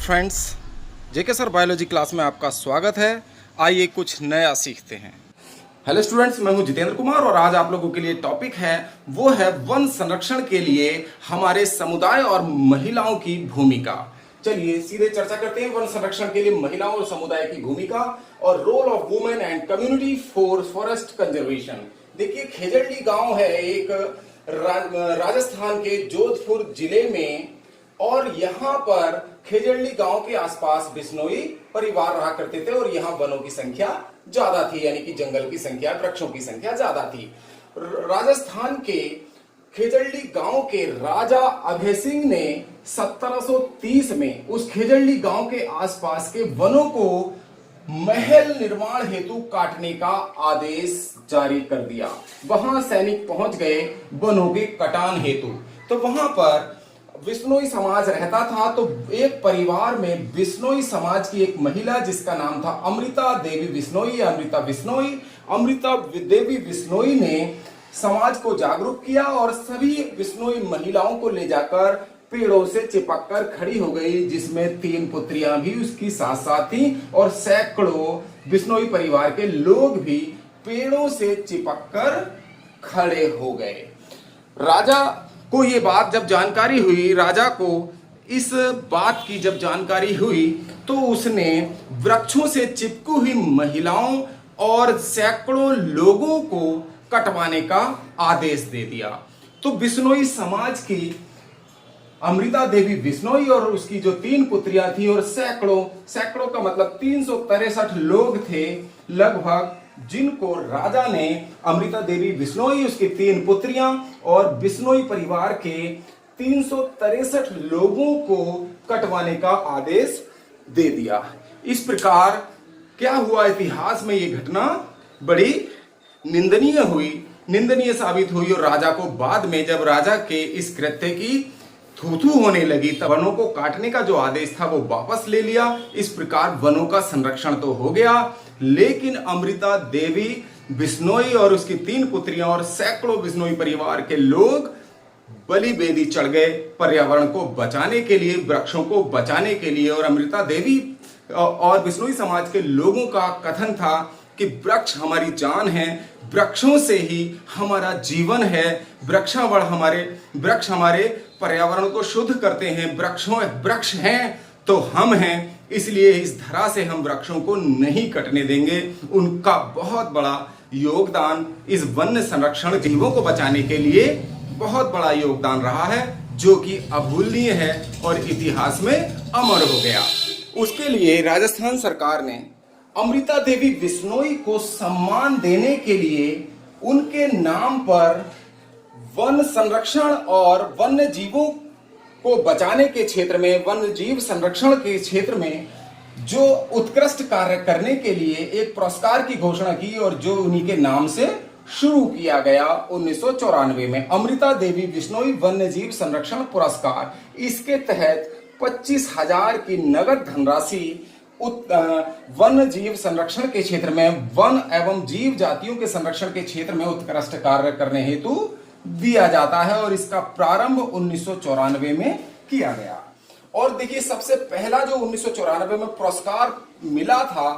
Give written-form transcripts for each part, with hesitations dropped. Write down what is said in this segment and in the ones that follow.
Friends, जेके sir biology class में आपका स्वागत है। आइए कुछ नया सीखते हैं। हेलो स्टूडेंट्स, मैं हूं जितेंद्र कुमार और आज आप लोगों के लिए टॉपिक है वो है वन संरक्षण के लिए हमारे समुदाय और महिलाओं की भूमिका। चलिए सीधे चर्चा करते हैं वन संरक्षण के लिए महिलाओं और समुदाय की भूमिका और role of women and community for forest conservation. देखिए, खेजड़ली गांव है एक राजस्थान के जोधपुर जिले में, और यहाँ पर खेजड़ली गांव के आसपास बिश्नोई परिवार रहा करते थे और यहाँ वनों की संख्या ज्यादा थी, यानी कि जंगल की संख्या, वृक्षों की संख्या ज्यादा थी। राजस्थान के खेजड़ली गांव के राजा अभय सिंह ने 1730 में उस खेजड़ली गांव के आसपास के वनों को महल निर्माण हेतु काटने का आदेश जारी कर दिया। वहां सैनिक पहुंच गए वनों के कटान हेतु। तो वहां पर बिश्नोई समाज रहता था। तो एक परिवार में बिश्नोई समाज की एक महिला जिसका नाम था अमृता देवी बिश्नोई या अमृता बिश्नोई, अमृता देवी बिश्नोई ने समाज को जागरूक किया और सभी बिश्नोई महिलाओं को ले जाकर पेड़ों से चिपक कर खड़ी हो गई, जिसमें 3 पुत्रियां भी उसकी साथ साथ थी और सैकड़ों बिश्नोई परिवार के लोग भी पेड़ों से चिपक कर खड़े हो गए। राजा को ये बात जब जानकारी हुई, राजा को इस बात की जब जानकारी हुई, तो उसने वृक्षों से चिपकी हुई महिलाओं और सैकड़ों लोगों को कटवाने का आदेश दे दिया। तो बिश्नोई समाज की अमृता देवी बिश्नोई और उसकी जो 3 पुत्रियां थी और सैकड़ों का मतलब 363 लोग थे लगभग, जिनको राजा ने अमृता देवी बिश्नोई, उसकी 3 पुत्रियां और बिश्नोई परिवार के 363 लोगों को कटवाने का आदेश दे दिया। इस प्रकार क्या हुआ, इतिहास में यह घटना बड़ी निंदनीय साबित हुई और राजा को बाद में जब राजा के इस कृत्य की थू होने लगी तब वनों को काटने का जो आदेश था वो वापस ले लिया। इस प्रकार वनों का संरक्षण तो हो गया, लेकिन अमृता देवी बिश्नोई और उसकी 3 पुत्रियां और सैकड़ों बिश्नोई परिवार के लोग बलि बेदी चढ़ गए पर्यावरण को बचाने के लिए, वृक्षों को बचाने के लिए। और अमृता देवी और बिश्नोई समाज के लोगों का कथन था कि वृक्ष हमारी जान है, वृक्षों से ही हमारा जीवन है, वृक्ष हमारे पर्यावरण को शुद्ध करते हैं, वृक्ष हैं तो हम हैं, इसलिए इस धरा से हम वृक्षों को नहीं कटने देंगे। उनका बहुत बड़ा योगदान इस वन्य संरक्षण, जीवों को बचाने के लिए बहुत बड़ा योगदान रहा है, जो कि अभूलनीय है और इतिहास में अमर हो गया। उसके लिए राजस्थान सरकार ने अमृता देवी बिश्नोई को सम्मान देने के लिए उनके नाम पर वन संरक्षण और वन्य जीवों को बचाने के क्षेत्र में, वन्य जीव संरक्षण के क्षेत्र में जो उत्कृष्ट कार्य करने के लिए एक पुरस्कार की घोषणा की और जो उन्हीं के नाम से शुरू किया गया 1994 में, अमृता देवी बिश्नोई वन्य जीव संरक्षण पुरस्कार। इसके तहत 25,000 की नगद धनराशि वन्य जीव संरक्षण के क्षेत्र में, वन एवं जीव जातियों के संरक्षण के क्षेत्र में उत्कृष्ट कार्य करने हेतु दिया जाता है और इसका प्रारंभ 1994 में किया गया। और देखिए, सबसे पहला जो 1994 में पुरस्कार मिला था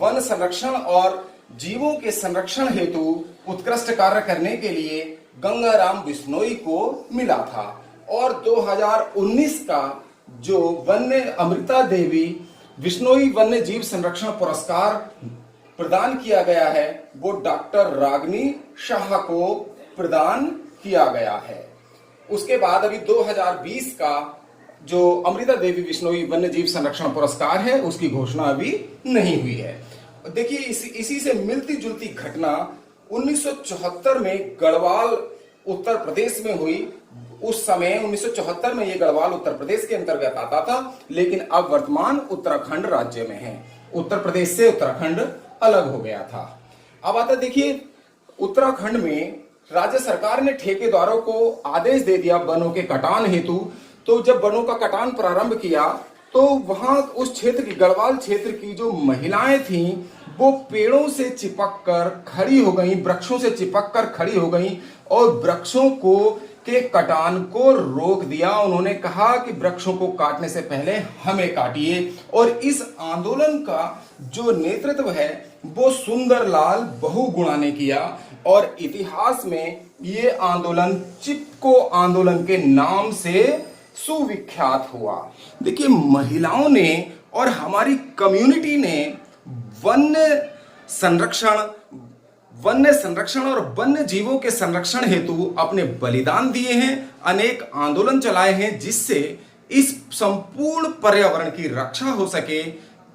वन संरक्षण और जीवों के संरक्षण हेतु उत्कृष्ट कार्य करने के लिए गंगाराम बिश्नोई को मिला था। और 2019 का जो अमृता देवी बिश्नोई वन्य जीव संरक्षण पुरस्कार प्रदान किया गया है वो डॉक्टर रागिनी शाह को प्रदान किया गया है। उसके बाद अभी 2020 का जो अमृता देवी बिश्नोई वन्य जीव संरक्षण पुरस्कार है उसकी घोषणा अभी नहीं हुई है। देखिए, इसी से मिलती जुलती घटना 1974 में गढ़वाल उत्तर प्रदेश में हुई। उस समय 1974 में ये गढ़वाल उत्तर प्रदेश के अंतर्गत आता था, लेकिन अब वर्तमान उत्तराखंड राज्य में है। उत्तर प्रदेश से उत्तराखंड अलग हो गया था। अब आता, देखिए, उत्तराखंड में राज्य सरकार ने ठेकेदारों को आदेश दे दिया वनों के कटान हेतु। तो जब वनों का कटान प्रारंभ किया तो वहां उस क्षेत्र की, गढ़वाल क्षेत्र की जो महिलाएं थीं वो पेड़ों से चिपक कर खड़ी हो गई, वृक्षों से चिपक कर खड़ी हो गई और वृक्षों को के कटान को रोक दिया। उन्होंने कहा कि वृक्षों को काटने से पहले हमें काटिए। और इस आंदोलन का जो नेतृत्व है वो सुंदरलाल बहुगुणा ने किया और इतिहास में ये आंदोलन चिपको आंदोलन के नाम से सुविख्यात हुआ। देखिए, महिलाओं ने और हमारी कम्युनिटी ने वन्य संरक्षण और वन्य जीवों के संरक्षण हेतु अपने बलिदान दिए हैं, अनेक आंदोलन चलाए हैं, जिससे इस संपूर्ण पर्यावरण की रक्षा हो सके,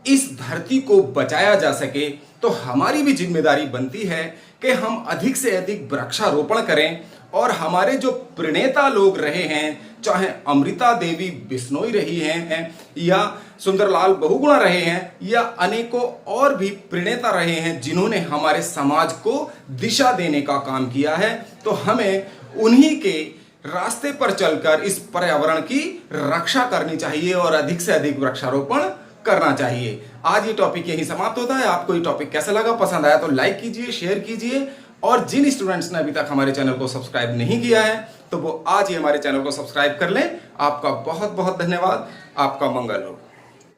इस धरती को बचाया जा सके। तो हमारी भी जिम्मेदारी बनती है कि हम अधिक से अधिक वृक्षारोपण करें। और हमारे जो प्रणेता लोग रहे हैं, चाहे अमृता देवी बिश्नोई रही हैं या सुंदरलाल बहुगुणा रहे हैं या अनेकों और भी प्रणेता रहे हैं जिन्होंने हमारे समाज को दिशा देने का काम किया है, तो हमें उन्हीं के रास्ते पर चलकर इस पर्यावरण की रक्षा करनी चाहिए और अधिक से अधिक वृक्षारोपण करना चाहिए। आज ये टॉपिक यहीं समाप्त होता है। आपको ये टॉपिक कैसा लगा, पसंद आया तो लाइक कीजिए, शेयर कीजिए। और जिन स्टूडेंट्स ने अभी तक हमारे चैनल को सब्सक्राइब नहीं किया है तो वो आज ही हमारे चैनल को सब्सक्राइब कर लें। आपका बहुत बहुत धन्यवाद। आपका मंगल हो।